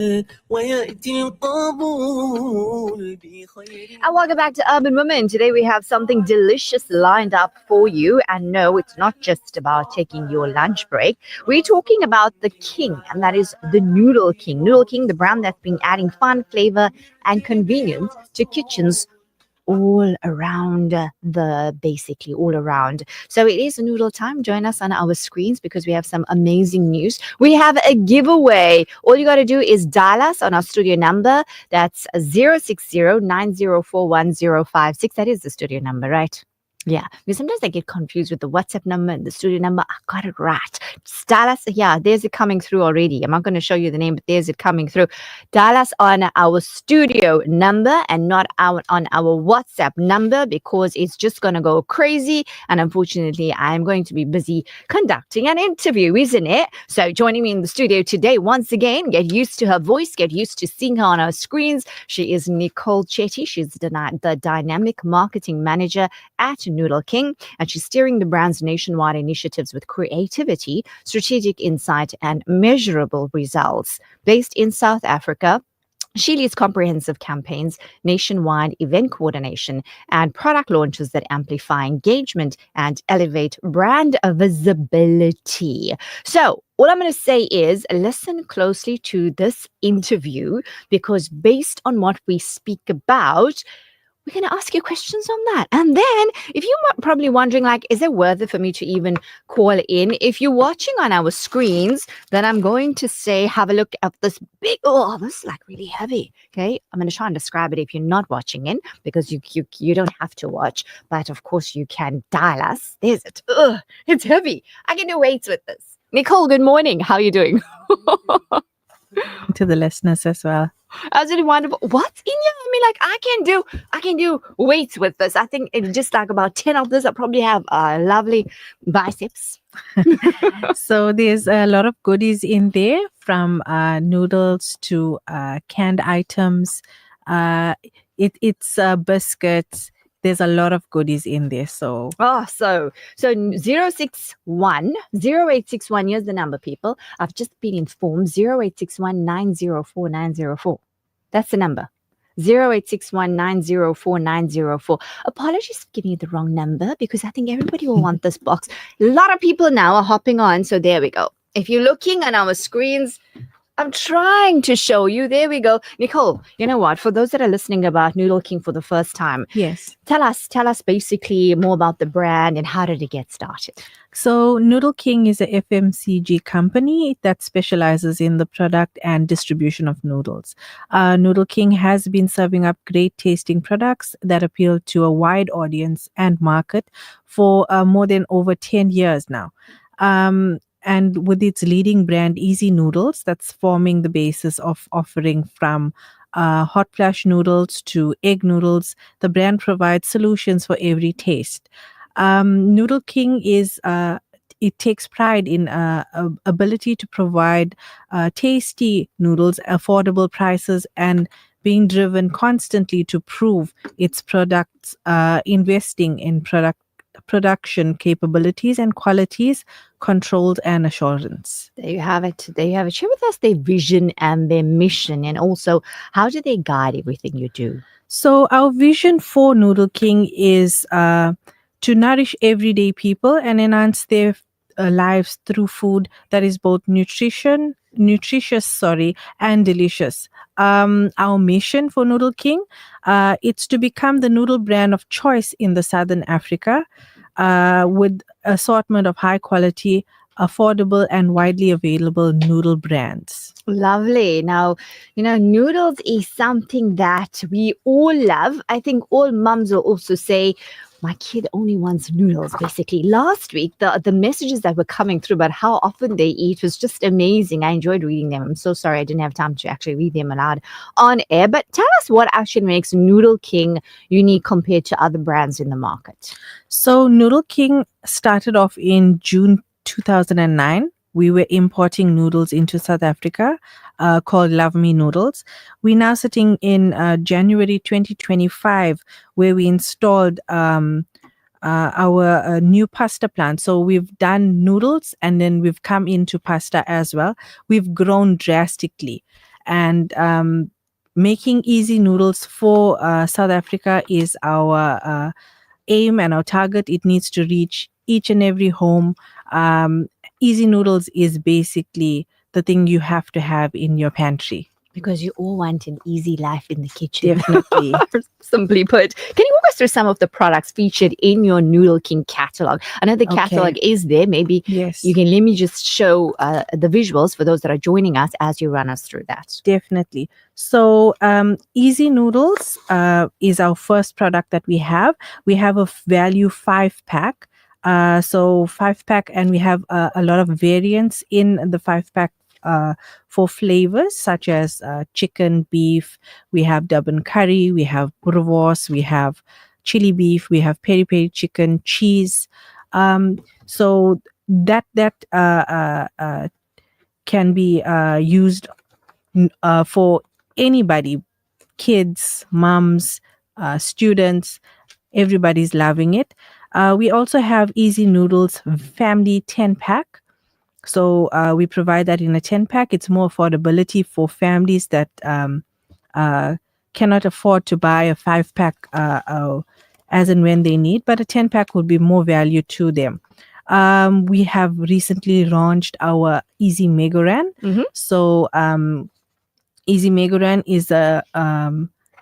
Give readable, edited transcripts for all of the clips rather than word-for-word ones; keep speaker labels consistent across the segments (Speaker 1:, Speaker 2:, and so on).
Speaker 1: And welcome back to Urban Women. Today we have something delicious lined up for you. And no, it's not just about taking your lunch break. We're talking about the king, and that is the Noodle King. Noodle King, the brand that's been adding fun, flavor, and convenience to kitchens all around basically all around. So it is noodle time. Join us on our screens because we have some amazing news. We have a giveaway. All you got to do is dial us on our studio number. That's 060-9041-056. That is the studio number, right? Yeah, because sometimes I get confused with the WhatsApp number and the studio number. I got it right. Just dial us. Yeah, there's it coming through already. I'm not going to show you the name, but there's it coming through. Dial us on our studio number and not on our WhatsApp number because it's just going to go crazy. And unfortunately, I'm going to be busy conducting an interview, isn't it? So joining me in the studio today, once again, get used to her voice, get used to seeing her on our screens. She is Nicole Chetty. She's the dynamic marketing manager at Noodle King, and she's steering the brand's nationwide initiatives with creativity, strategic insight, and measurable results. Based in South Africa, she leads comprehensive campaigns, nationwide event coordination, and product launches that amplify engagement and elevate brand visibility. So, all I'm going to say is listen closely to this interview because based on what we speak about, we're going to ask you questions on that. And then if you're probably wondering, like, is it worth it for me to even call in? If you're watching on our screens, then I'm going to say, have a look at this big, this is like really heavy. Okay. I'm going to try and describe it if you're not watching in because you don't have to watch, but of course you can dial us. There's it. It's heavy. I can do weights with this. Nicole, good morning. How are you doing?
Speaker 2: To the listeners as well.
Speaker 1: Absolutely wonderful. What's in you? I mean, like I can do weights with this. I think it's just like about 10 of this. I probably have lovely biceps.
Speaker 2: So there's a lot of goodies in there from noodles to canned items. It's biscuits. There's a lot of goodies in there. So
Speaker 1: 061 0861. Here's the number, people. I've just been informed. 0861 904 904. That's the number. 0861 904 904. Apologies for giving you the wrong number because I think everybody will want this box. A lot of people now are hopping on. So there we go. If you're looking on our screens, I'm trying to show you. There we go. Nicole, you know what? For those that are listening about Noodle King for the first time,
Speaker 2: yes,
Speaker 1: tell us basically more about the brand and how did it get started?
Speaker 2: So Noodle King is a FMCG company that specializes in the product and distribution of noodles. Noodle King has been serving up great tasting products that appeal to a wide audience and market for more than over 10 years now. And with its leading brand, Easy Noodles, that's forming the basis of offering from hot flash noodles to egg noodles. The brand provides solutions for every taste. Noodle King it takes pride in ability to provide tasty noodles, affordable prices, and being driven constantly to prove its products, investing in production capabilities and qualities, controlled and assurance.
Speaker 1: There you have it. Share with us their vision and their mission, and also how do they guide everything you do?
Speaker 2: So our vision for Noodle King is to nourish everyday people and enhance their lives through food that is both nutritious, and delicious. Our mission for Noodle King, it's to become the noodle brand of choice in the Southern Africa, with assortment of high quality, affordable, and widely available noodle brands.
Speaker 1: Lovely. Now, noodles is something that we all love. I think all mums will also say, my kid only wants noodles, basically. Last week, the messages that were coming through about how often they eat was just amazing. I enjoyed reading them. I'm so sorry I didn't have time to actually read them aloud on air. But tell us what actually makes Noodle King unique compared to other brands in the market.
Speaker 2: So Noodle King started off in June 2009. We were importing noodles into South Africa called Love Me Noodles. We're now sitting in January 2025 where we installed our new pasta plant. So we've done noodles and then we've come into pasta as well. We've grown drastically. And making easy noodles for South Africa is our aim and our target. It needs to reach each and every home. Easy noodles is basically the thing you have to have in your pantry.
Speaker 1: Because you all want an easy life in the kitchen.
Speaker 2: Definitely.
Speaker 1: Simply put. Can you walk us through some of the products featured in your Noodle King catalog? I know the catalog is there. Maybe
Speaker 2: Yes.
Speaker 1: you can let me just show the visuals for those that are joining us as you run us through that.
Speaker 2: Definitely. So, Easy Noodles is our first product that we have. We have a value 5-pack. So 5-pack, and we have a lot of variants in the 5-pack for flavors such as chicken, beef. We have Durban curry. We have boerewors. We have chili beef. We have peri peri chicken, cheese. So that can be used for anybody, kids, moms, students. Everybody's loving it. We also have Easy Noodles Family 10-pack. So we provide that in a 10-pack. It's more affordability for families that cannot afford to buy a 5-pack as and when they need, but a 10-pack would be more value to them. We have recently launched our Easy Megoran.
Speaker 1: Mhm.
Speaker 2: So Easy Megoran is a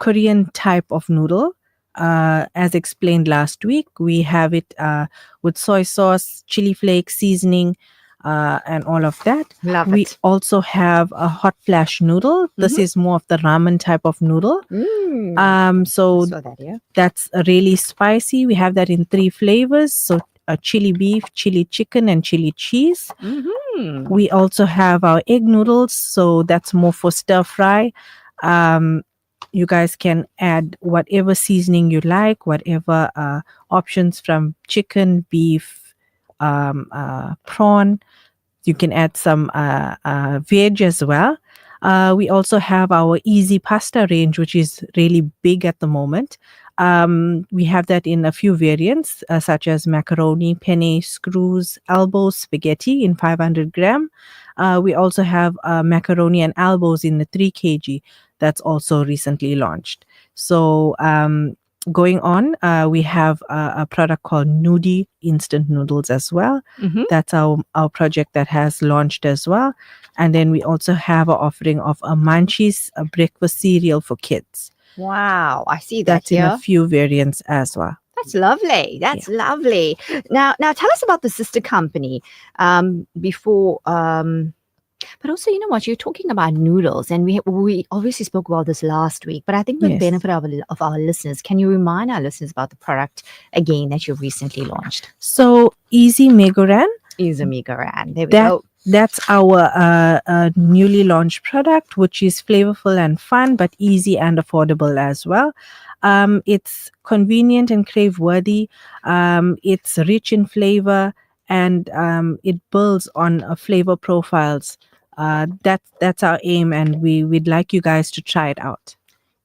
Speaker 2: Korean type of noodle. As explained last week, we have it with soy sauce, chili flakes, seasoning, and all of that.
Speaker 1: Love
Speaker 2: We
Speaker 1: it.
Speaker 2: also have a hot flash noodle. This is more of the ramen type of noodle. So
Speaker 1: Saw that, yeah.
Speaker 2: that's really spicy. We have that in 3 flavors. So chili beef, chili chicken, and chili cheese.
Speaker 1: Mm-hmm.
Speaker 2: We also have our egg noodles. So that's more for stir fry. You guys can add whatever seasoning you like, whatever options from chicken, beef, prawn. You can add some veg as well. We also have our easy pasta range, which is really big at the moment. We have that in a few variants, such as macaroni, penne, screws, elbows, spaghetti in 500 gram. We also have macaroni and elbows in the 3 kg that's also recently launched. So going on, we have a product called Noodie instant noodles as well.
Speaker 1: Mhm.
Speaker 2: That's our project that has launched as well. And then we also have an offering of a Munchies, a breakfast cereal for kids.
Speaker 1: Wow, I see that
Speaker 2: That's in
Speaker 1: here.
Speaker 2: a few variants as well.
Speaker 1: That's lovely. That's lovely. Now tell us about the sister company. Before, but also, you know what? You're talking about noodles, and we obviously spoke about this last week. But I think for the
Speaker 2: Yes.
Speaker 1: benefit of our listeners, can you remind our listeners about the product again that you recently launched?
Speaker 2: So Easy Megoran.
Speaker 1: Is Amigaran. There we
Speaker 2: That-
Speaker 1: go.
Speaker 2: That's our newly launched product, which is flavorful and fun, but easy and affordable as well. It's convenient and crave-worthy. It's rich in flavor, and it builds on flavor profiles. That's our aim, and we'd like you guys to try it out.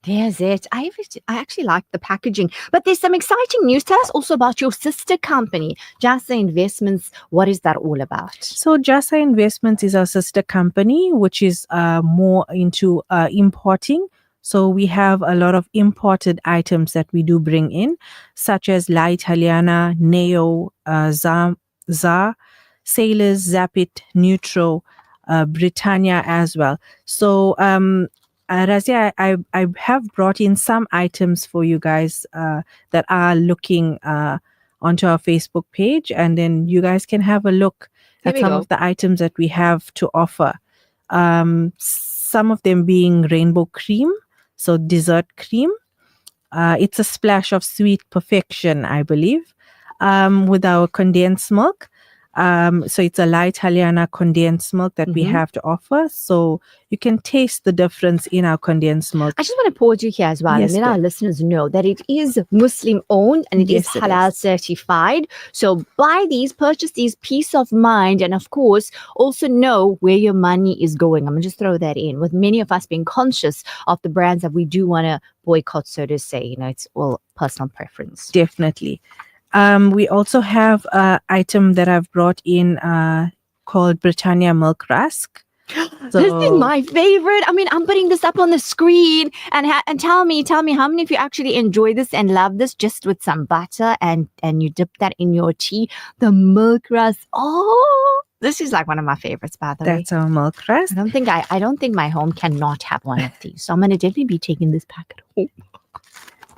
Speaker 1: There's it. I actually like the packaging. But there's some exciting news. Tell us also about your sister company, Jasa Investments. What is that all about?
Speaker 2: So Jasa Investments is our sister company, which is more into importing. So we have a lot of imported items that we do bring in, such as La Italiana, Neo, Zar, Sailors, Zapit, Neutro, Britannia as well. So Razia, I have brought in some items for you guys that are looking onto our Facebook page, and then you guys can have a look at some of the items that we have to offer. Some of them being rainbow cream, so dessert cream. It's a splash of sweet perfection, I believe, with our condensed milk. So it's a La Italiana condensed milk that we have to offer. So you can taste the difference in our condensed milk.
Speaker 1: I just want to pause you here as well
Speaker 2: Yes,
Speaker 1: and let our listeners know that it is Muslim owned and it is
Speaker 2: Yes, it
Speaker 1: halal
Speaker 2: is.
Speaker 1: certified. So buy these, purchase these, peace of mind, and of course also know where your money is going. I'm gonna just throw that in. With many of us being conscious of the brands that we do want to boycott, so to say, you know, it's all personal preference.
Speaker 2: Definitely. We also have an item that I've brought in called Britannia Milk Rusk.
Speaker 1: This is my favorite. I mean, I'm putting this up on the screen and tell me how many of you actually enjoy this and love this just with some butter and you dip that in your tea. The milk rust. Oh, this is like one of my favorites, by the way.
Speaker 2: That's our milk rust.
Speaker 1: I don't think my home cannot have one of these. So I'm gonna definitely be taking this packet home.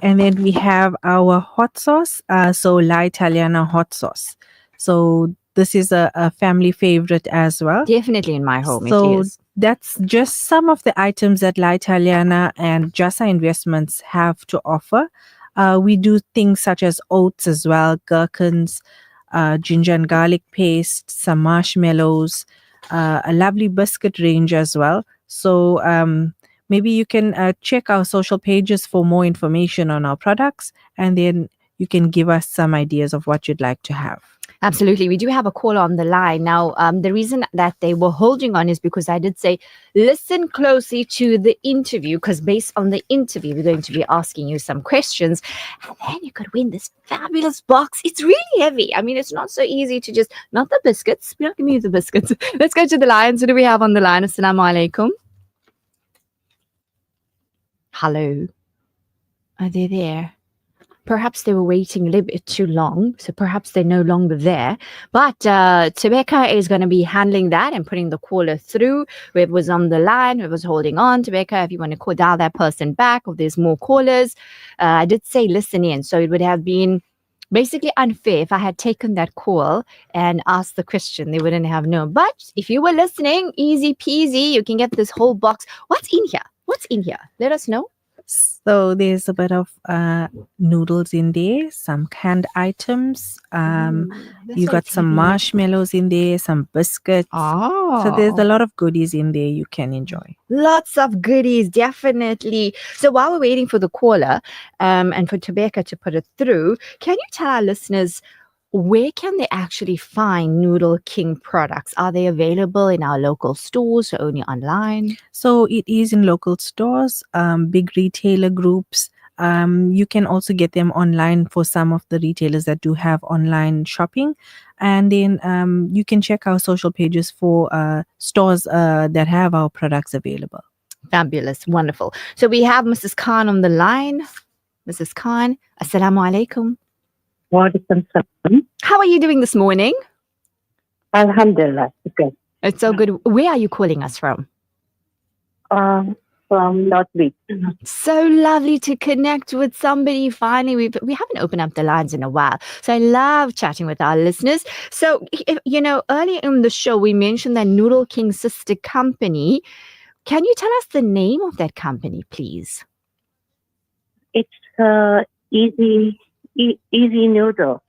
Speaker 2: And then we have our hot sauce. So La Italiana hot sauce. So this is a family favorite as well.
Speaker 1: Definitely in my home,
Speaker 2: So
Speaker 1: it is.
Speaker 2: that's just some of the items that La Italiana and Jasa Investments have to offer. We do things such as oats as well, gherkins, ginger and garlic paste, some marshmallows, a lovely biscuit range as well. So maybe you can check our social pages for more information on our products, and then you can give us some ideas of what you'd like to have.
Speaker 1: Absolutely. We do have a caller on the line. Now, the reason that they were holding on is because I did say, listen closely to the interview, because based on the interview, we're going to be asking you some questions. And then you could win this fabulous box. It's really heavy. I mean, it's not so easy to just, not the biscuits. We're not giving you the biscuits. Let's go to the line. Who do we have on the line? Assalamu alaikum. Hello. Are they there? Perhaps they were waiting a little bit too long, so perhaps they're no longer there. But Tebeka is going to be handling that and putting the caller through. Whoever was on the line, whoever was holding on, Tebeka, if you want to dial that person back, or there's more callers. I did say listen in, so it would have been basically unfair if I had taken that call and asked the question. They wouldn't have known. But if you were listening, easy peasy, you can get this whole box. What's in here? What's in here? Let us know.
Speaker 2: So there's a bit of noodles in there, some canned items. You got some marshmallows in there, some biscuits.
Speaker 1: Oh.
Speaker 2: So there's a lot of goodies in there you can enjoy.
Speaker 1: Lots of goodies, definitely. So while we're waiting for the caller and for Tebeka to put it through, can you tell our listeners where can they actually find Noodle King products? Are they available in our local stores or only online?
Speaker 2: So it is in local stores, big retailer groups. You can also get them online for some of the retailers that do have online shopping. And then you can check our social pages for stores that have our products available.
Speaker 1: Fabulous. Wonderful. So we have Mrs. Khan on the line. Mrs. Khan, Assalamu alaikum. How are you doing this morning?
Speaker 3: Alhamdulillah. Okay.
Speaker 1: It's so good. Where are you calling us from?
Speaker 3: From North Beach.
Speaker 1: So lovely to connect with somebody. Finally, we haven't opened up the lines in a while. So I love chatting with our listeners. So, earlier in the show, we mentioned that Noodle King sister company. Can you tell us the name of that company, please?
Speaker 3: It's Easy Noodle.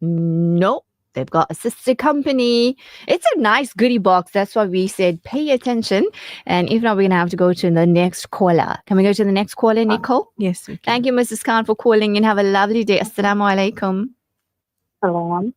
Speaker 1: No, they've got a sister company. It's a nice goodie box. That's why we said pay attention. And if not, we're going to have to go to the next caller. Can we go to the next caller, Nicole?
Speaker 2: Yes, we can.
Speaker 1: Thank you, Mrs. Khan, for calling in. Have a lovely day. Assalamu alaikum.
Speaker 3: Salam.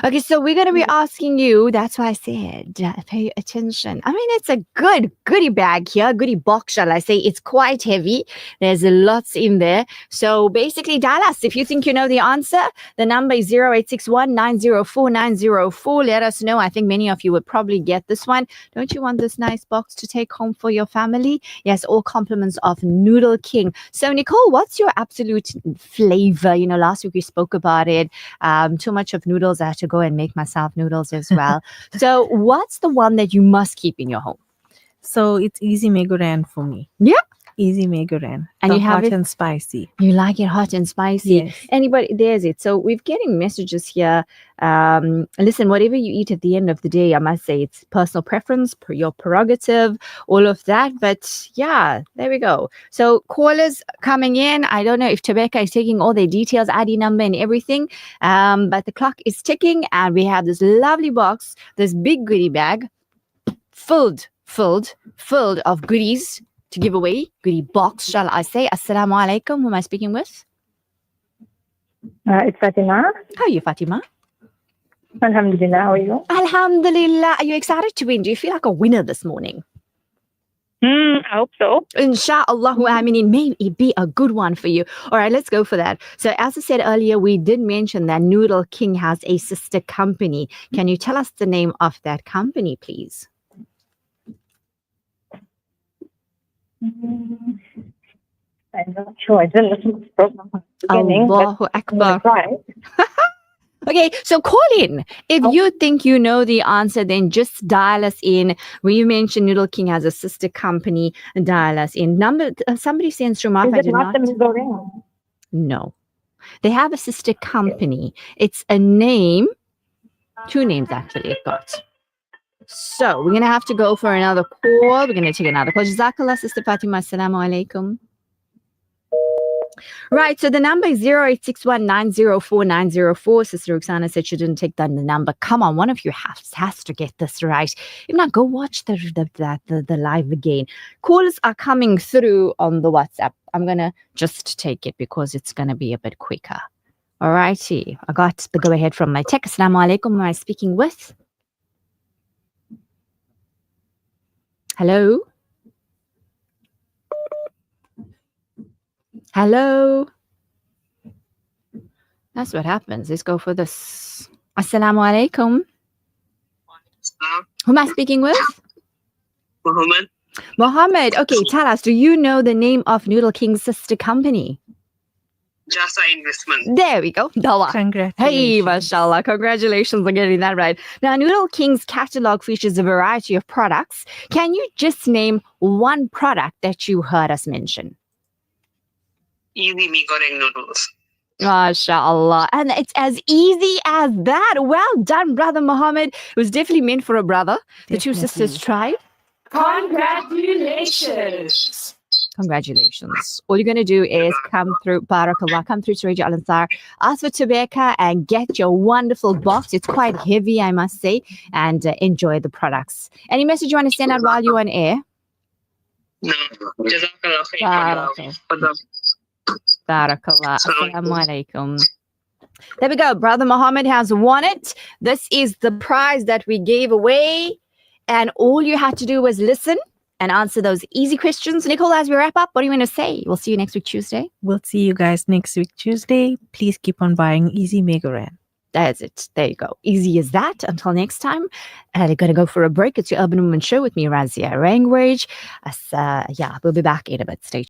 Speaker 1: Okay, so we're going to be asking you, that's why I said, pay attention. I mean, it's a good goodie bag here, goodie box, shall I say. It's quite heavy. There's lots in there. So basically, dial us. If you think you know the answer, the number is 0861 904 904. Let us know. I think many of you would probably get this one. Don't you want this nice box to take home for your family? Yes, all compliments of Noodle King. So, Nicole, what's your absolute flavor? Last week we spoke about it. Too much of noodles. I have to go and make myself noodles as well. So what's the one that you must keep in your home?
Speaker 2: So it's Easy Megoran for me.
Speaker 1: Yeah.
Speaker 2: Easy Megoran.
Speaker 1: And you have
Speaker 2: hot
Speaker 1: it
Speaker 2: and spicy.
Speaker 1: You like it hot and spicy.
Speaker 2: Yes.
Speaker 1: Anybody, there's it. So we're getting messages here. Listen, whatever you eat at the end of the day, I must say it's personal preference, your prerogative, all of that. But yeah, there we go. So callers coming in. I don't know if Tebeka is taking all their details, ID number and everything. But the clock is ticking and we have this lovely box, this big goodie bag filled of goodies to give away. Goodie box, shall I say. Assalamu alaikum. Who am I speaking with?
Speaker 3: It's Fatima.
Speaker 1: How are you, Fatima?
Speaker 3: Alhamdulillah. How are you?
Speaker 1: Alhamdulillah. Are you excited to win? Do you feel like a winner this morning?
Speaker 3: I hope so.
Speaker 1: Insha'Allah, I mean, it may be a good one for you. All right, let's go for that. So as I said earlier, we did mention that Noodle King has a sister company. Can you tell us the name of that company, please?
Speaker 3: Mm, I'm not sure. I didn't listen to the program from the beginning,
Speaker 1: Allahu
Speaker 3: but I'm
Speaker 1: Akbar.
Speaker 3: gonna try.
Speaker 1: Okay, so call in. If
Speaker 3: Oh.
Speaker 1: you think you know the answer, then just dial us in. We mentioned Noodle King has a sister company. Dial us in. Somebody sends through my
Speaker 3: Is
Speaker 1: I
Speaker 3: it
Speaker 1: did
Speaker 3: not
Speaker 1: not.
Speaker 3: the Mizorino?
Speaker 1: No. They have a sister company. It's a name, two names actually it got. So we're going to have to go for another call. We're going to take another call. Jazakallah, Sister Fatima. Assalamu alaikum. Right, so the number is 0861904904. Sister Roxana said she didn't take down the number. Come on, one of you has to get this right. If not, go watch the live again. Calls are coming through on the WhatsApp. I'm going to just take it because it's going to be a bit quicker. All righty, I got the go-ahead from my tech. Assalamu alaikum. Am I speaking with? Hello? Hello? That's what happens. Let's go for this. Assalamu alaikum. Who am I speaking with?
Speaker 4: Muhammad.
Speaker 1: Mohammed. Okay, tell us, do you know the name of Noodle King's sister company?
Speaker 4: Jasa Investment.
Speaker 1: There we go. Dawa.
Speaker 2: Congratulations.
Speaker 1: Hey, mashallah. Congratulations on getting that right. Now, Noodle King's catalog features a variety of products. Can you just name one product that you heard us mention?
Speaker 4: Easy mee goreng noodles.
Speaker 1: MashaAllah. And it's as easy as that. Well done, Brother Muhammad. It was definitely meant for a brother. The two sisters tried.
Speaker 2: Congratulations.
Speaker 1: Congratulations. All you're going to do is come through, Barakallah, come through to Radio Al-Ansar, ask for Tobacco and get your wonderful box. It's quite heavy, I must say, and enjoy the products. Any message you want to send out while you're on air?
Speaker 4: No. Jazakallah khair for the
Speaker 1: Barakallah. Assalamu alaikum. There we go. Brother Muhammad has won it. This is the prize that we gave away. And all you had to do was listen and answer those easy questions. Nicole, as we wrap up, what do you want to say? We'll see you next week, Tuesday.
Speaker 2: We'll see you guys next week, Tuesday. Please keep on buying Easy Megaran.
Speaker 1: That's it. There you go. Easy as that. Until next time. They're going to go for a break. It's your Urban Woman Show with me, Razia Rangrage. We'll be back in a bit. Stay tuned.